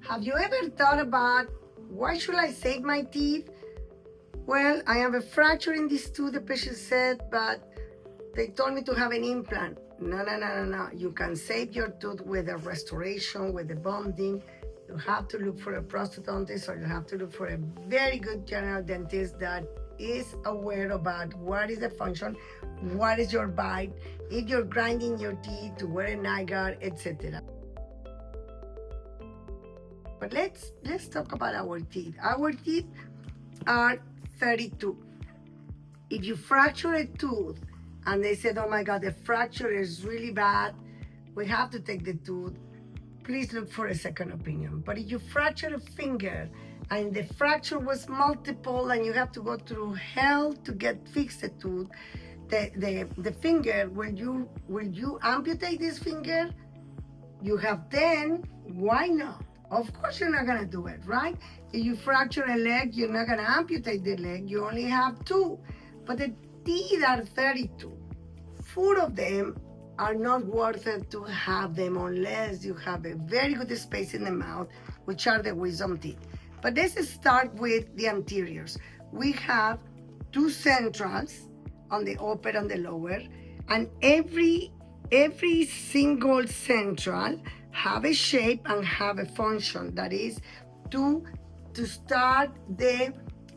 Have you ever thought about why should I save my teeth? Well, I have a fracture in this tooth, the patient said, but they told me to have an implant. No. You can save your tooth with a restoration, with a bonding. You have to look for a prosthodontist, or you have to look for a very good general dentist that is aware about what is the function, what is your bite, if you're grinding your teeth, to wear a night guard, etc. But let's talk about our teeth. Our teeth are 32. If you fracture a tooth and they said, oh my God, the fracture is really bad, we have to take the tooth, please look for a second opinion. But if you fracture a finger and the fracture was multiple and you have to go through hell to get fixed the tooth, the finger, will you amputate this finger? You have 10, why not? Of course you're not gonna do it, right? If you fracture a leg, you're not gonna amputate the leg, you only have 2. But the teeth are 32. 4 of them are not worth it to have them unless you have a very good space in the mouth, which are the wisdom teeth. But let's start with the anteriors. We have 2 centrals on the upper and the lower, and every single central have a shape and have a function, that is to start the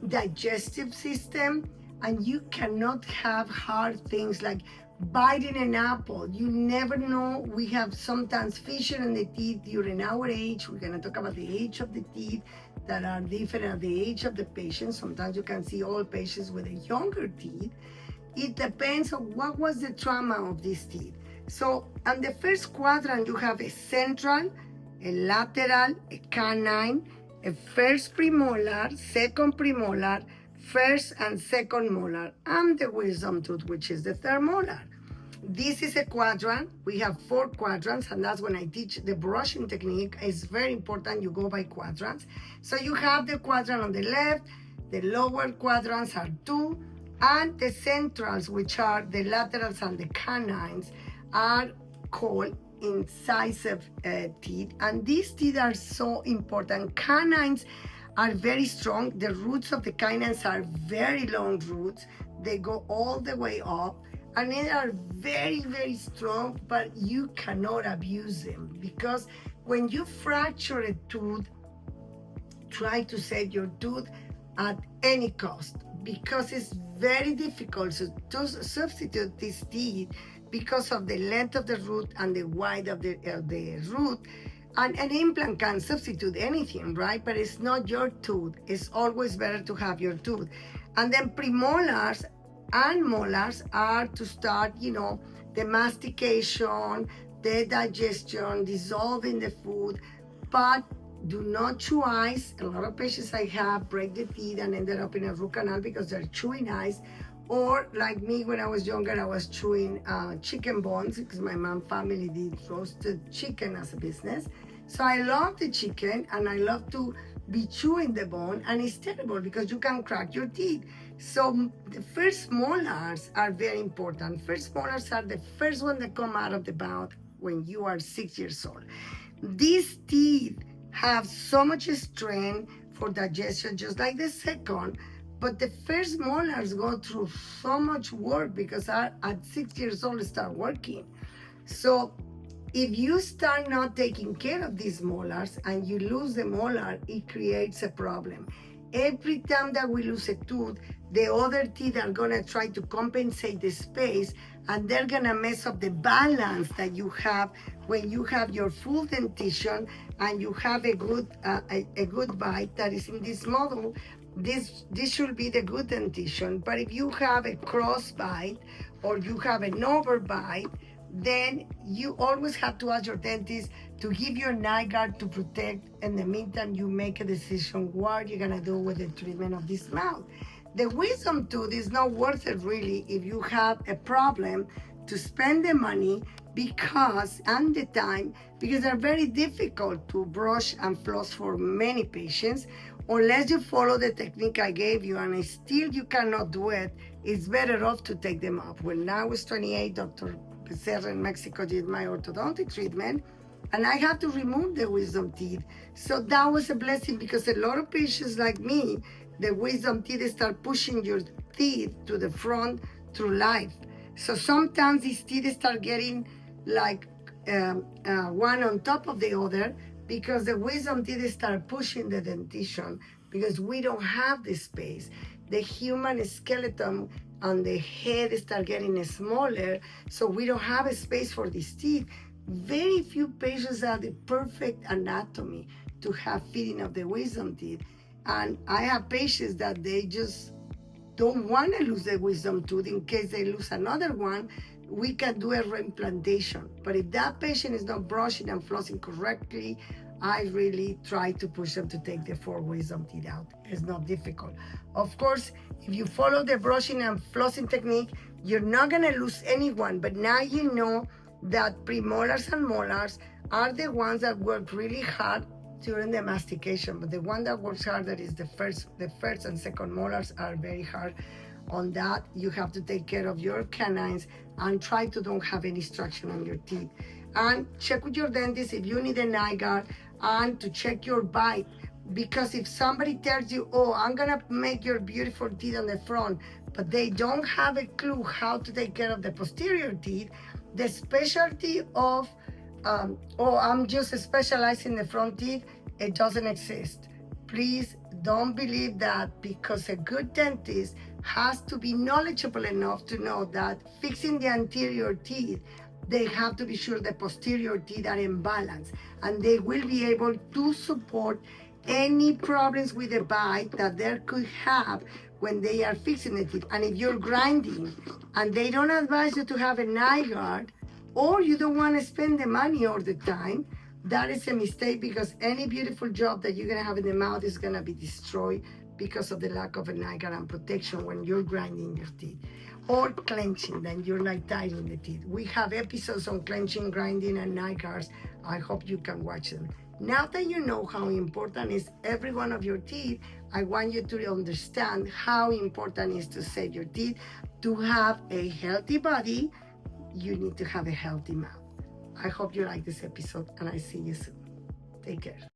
digestive system. And you cannot have hard things like biting an apple. You never know. We have sometimes fissure in the teeth during our age. We're going to talk about the age of the teeth that are different at the age of the patient. Sometimes you can see old patients with a younger teeth. It depends on what was the trauma of these teeth. So on the first quadrant, you have a central, a lateral, a canine, a first premolar, second premolar, first and second molar, and the wisdom tooth, which is the third molar. This is a quadrant. We have 4 quadrants, and that's when I teach the brushing technique. It's very important you go by quadrants. So you have the quadrant on the left, the lower quadrants are 2, and the centrals, which are the laterals and the canines, are called incisive teeth. And these teeth are so important. Canines are very strong. The roots of the canines are very long roots. They go all the way up, and they are very, very strong, but you cannot abuse them, because when you fracture a tooth, try to save your tooth at any cost, because it's very difficult to substitute these teeth because of the length of the root and the width of the root. And an implant can substitute anything, right? But it's not your tooth. It's always better to have your tooth. And then premolars and molars are to start, the mastication, the digestion, dissolving the food, but do not chew ice. A lot of patients I have break the teeth and ended up in a root canal because they're chewing ice. Or like me, when I was younger, I was chewing chicken bones because my mom family did roasted chicken as a business. So I love the chicken and I love to be chewing the bone, and it's terrible because you can crack your teeth. So the first molars are very important. First molars are the first one that come out of the mouth when you are 6 years old. These teeth have so much strength for digestion, just like the second. But the first molars go through so much work because at 6 years old, start working. So if you start not taking care of these molars and you lose the molar, it creates a problem. Every time that we lose a tooth, the other teeth are gonna try to compensate the space, and they're gonna mess up the balance that you have when you have your full dentition and you have a good bite that is in this model. This should be the good dentition. But if you have a cross bite or you have an overbite, then you always have to ask your dentist to give you a night guard to protect. In the meantime, you make a decision what you're gonna do with the treatment of this mouth. The wisdom tooth is not worth it really if you have a problem to spend the money and the time, because they're very difficult to brush and floss for many patients. Unless you follow the technique I gave you and still you cannot do it, it's better off to take them off. When I was 28, Dr. Becerra in Mexico did my orthodontic treatment, and I have to remove the wisdom teeth. So that was a blessing, because a lot of patients like me, the wisdom teeth start pushing your teeth to the front through life. So sometimes these teeth start getting like one on top of the other, because the wisdom teeth start pushing the dentition, because we don't have the space. The human skeleton on the head start getting smaller, so we don't have a space for these teeth. Very few patients have the perfect anatomy to have fitting of the wisdom teeth. And I have patients that they just don't want to lose the wisdom tooth. In case they lose another one, we can do a reimplantation. But if that patient is not brushing and flossing correctly, I really try to push them to take the 4 wisdom teeth out. It's not difficult. Of course, if you follow the brushing and flossing technique, you're not going to lose anyone. But now you know that premolars and molars are the ones that work really hard during the mastication, but the one that works harder is the first and second molars are very hard. On that, you have to take care of your canines and try to don't have any structure on your teeth. And check with your dentist if you need an eye guard, and to check your bite. Because if somebody tells you, oh, I'm gonna make your beautiful teeth on the front, but they don't have a clue how to take care of the posterior teeth, the specialty of oh, I'm just specialized in the front teeth, it doesn't exist. Please don't believe that, because a good dentist has to be knowledgeable enough to know that fixing the anterior teeth, they have to be sure the posterior teeth are in balance, and they will be able to support any problems with the bite that they could have when they are fixing the teeth. And if you're grinding and they don't advise you to have an eye guard, or you don't want to spend the money all the time, that is a mistake, because any beautiful job that you're going to have in the mouth is going to be destroyed because of the lack of an eye guard and protection when you're grinding your teeth. Or clenching, then you're like tightening the teeth. We have episodes on clenching, grinding, and eye guards. I hope you can watch them. Now that you know how important is every one of your teeth, I want you to understand how important it is to save your teeth. To have a healthy body, you need to have a healthy mouth. I hope you like this episode, and I see you soon. Take care.